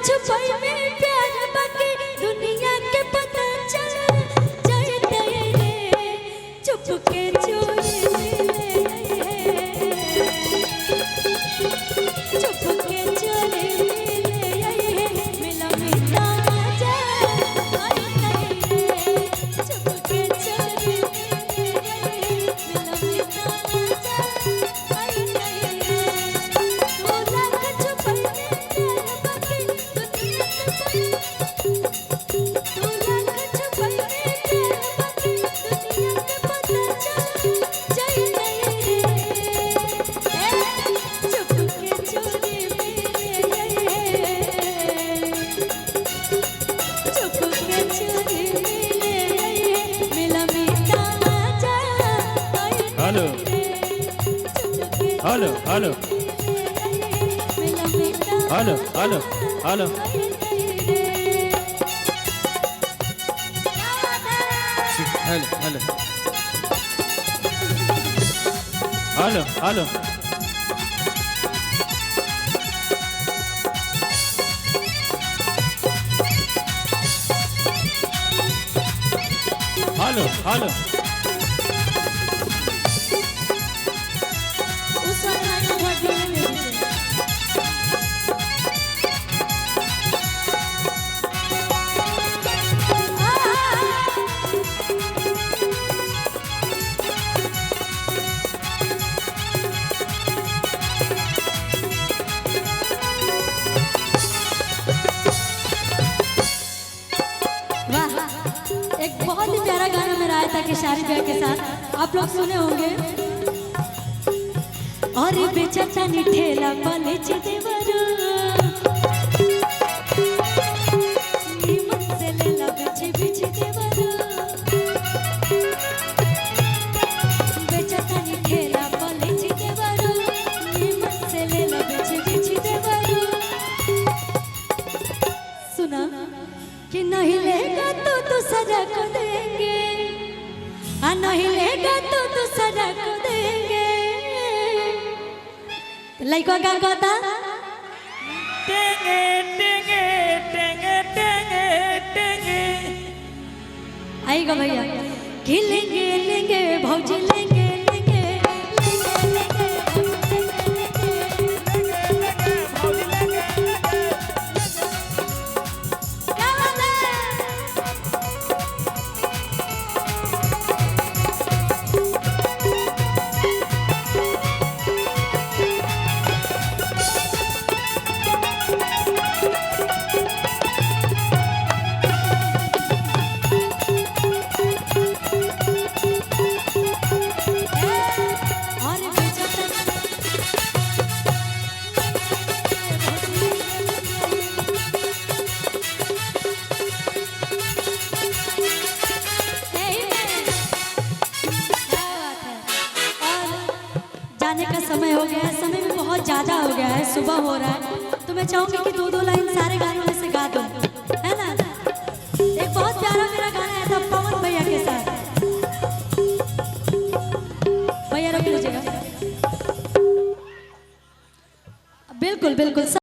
छुपाई में प्यार बाकी दुनिया के पता चल जाते रे चुपके चोरी मिले चुपके चोरी मिले मिला मिला जा चुपके चोरी मिला मिला जा hello hello hello hello hello hello hello hello hello hello एक बहुत ही प्यारा गाना मेरा आया था खेसारी भैया के साथ, आप लोग सुने होंगे। और बेचता नी ठेला वाले देवरू नीमन से लेला बिछे बिछे देवरू बेचता नी ठेला वाले देवरू नीमन से लेला बिछे बिछे देवरू सुना कि नहीं लेगा तो सजा को देंगे नहीं लेगा तो सजा को देंगे। लइका का कहता टेंगे टेंगे टेंगे टेंगे टेंगे आएगा भैया कि लेंगे लेंगे भौजी लेंगे लेंगे का समय हो गया है, समय भी बहुत ज़्यादा हो गया है, सुबह हो रहा है, तो मैं चाहूँगी कि दो लाइन सारे गानों में से गा दो, है ना। एक बहुत प्यारा मेरा गाना आया था पवन भैया के साथ, भैया रोक लीजिएगा। बिल्कुल बिल्कुल।